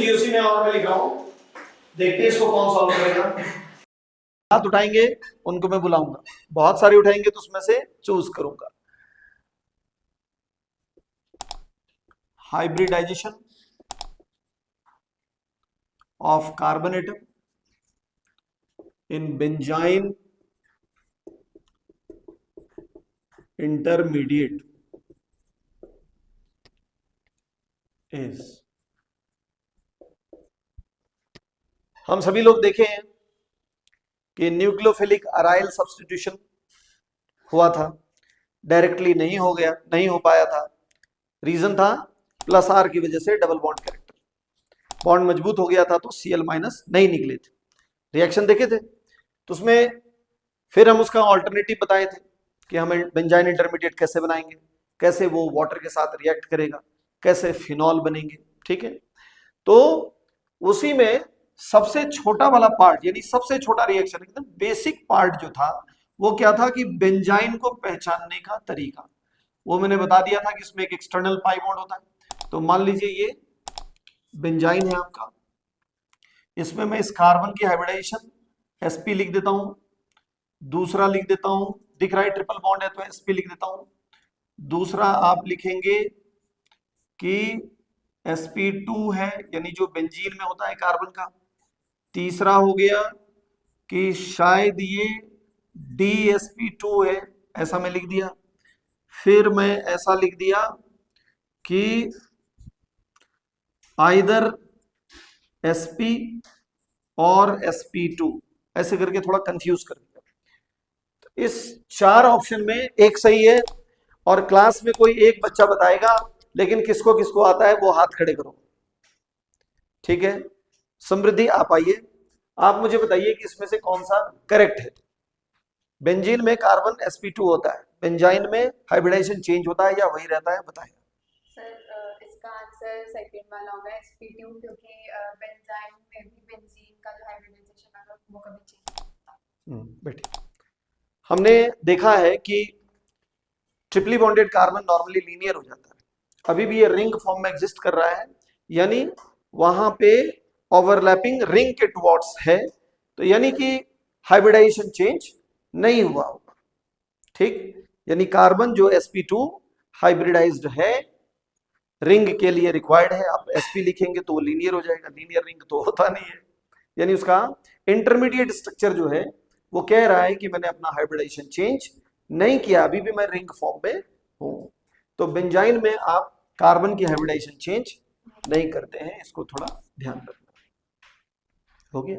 GOC में और मैं लिख रहा हूं, देखते हैं इसको कौन सॉल्व करेगा। हाथ उठाएंगे उनको मैं बुलाऊंगा, बहुत सारे उठाएंगे तो उसमें से चूज करूंगा। Hybridization of carbon atom in benzyne intermediate is, हम सभी लोग देखे हैं कि न्यूक्लियोफिलिक अराइल सब्स्टिट्यूशन हुआ था, डायरेक्टली नहीं हो पाया था। रीजन था प्लस आर की वजह से डबल बॉन्ड कैरेक्टर, बॉन्ड मजबूत हो गया था तो Cl- नहीं निकले थे। रिएक्शन देखे थे तो उसमें फिर हम उसका ऑल्टरनेटिव बताए थे कि हम बेंजाइन इंटरमीडिएट कैसे बनाएंगे, कैसे वो वाटर के साथ रिएक्ट करेगा, कैसे फिनॉल बनेंगे। ठीक है, तो उसी में सबसे छोटा वाला पार्ट, यानी सबसे छोटा रिएक्शन, एकदम बेसिक पार्ट जो था वो क्या था कि बेंजाइन को पहचानने का तरीका, वो मैंने बता दिया था कि इसमें एक एक्सटर्नल पाई बॉन्ड होता है। तो मान लीजिए ये बेंजाइन है आपका, इसमें मैं इस कार्बन की हाइब्रिडाइजेशन sp लिख देता हूं, दूसरा लिख देता हूं, दिख रहा है ट्रिपल बॉन्ड है तो sp लिख देता हूं, दूसरा आप लिखेंगे कि sp2 है, यानी जो बेंजीन में होता है कार्बन का। तीसरा हो गया कि शायद ये dsp2 है, ऐसा मैं लिख दिया। फिर मैं ऐसा लिख दिया कि आइदर sp और sp2, ऐसे करके थोड़ा कंफ्यूज कर दिया। तो इस चार ऑप्शन में एक सही है, और क्लास में कोई एक बच्चा बताएगा, लेकिन किसको किसको आता है वो हाथ खड़े करो। ठीक है, समृद्धि आप आइए, आप मुझे बताइए कि इसमें से कौन सा करेक्ट है। बेंजीन में कार्बन sp2 होता है, बेंजाइन में हाइब्रिडाइजेशन चेंज होता है या वही रहता है, बताएं। सर इसका आंसर सेकंड वाला होगा sp2, क्योंकि बेंजाइन में भी बेंजीन का जो हाइब्रिडाइजेशन है वो कभी चेंज नहीं होता। बैठिए, हमने देखा है कि ट्रिपली बॉन्डेड कार्बन नॉर्मली लीनियर हो जाता है, अभी भी ये रिंग फॉर्म में एग्जिस्ट कर रहा है, यानी वहां पे ओवरलैपिंग रिंग के टुवर्ड्स है, तो यानी कि हाइब्रिडाइजेशन चेंज नहीं हुआ होगा। ठीक, यानी कार्बन जो sp2 हाइब्रिडाइज्ड है, रिंग के लिए रिक्वायर्ड है, आप sp लिखेंगे तो वो लीनियर हो जाएगा, लीनियर रिंग तो होता नहीं है, यानी उसका इंटरमीडिएट स्ट्रक्चर जो है वो कह रहा है कि मैंने अपना हाइब्रिडाइजेशन चेंज नहीं किया, अभी भी मैं रिंग फॉर्म में हूं। तो बेंजाइन में आप कार्बन की हाइब्रिडाइजेशन चेंज नहीं करते हैं, इसको थोड़ा ध्यान रखना। हो गया।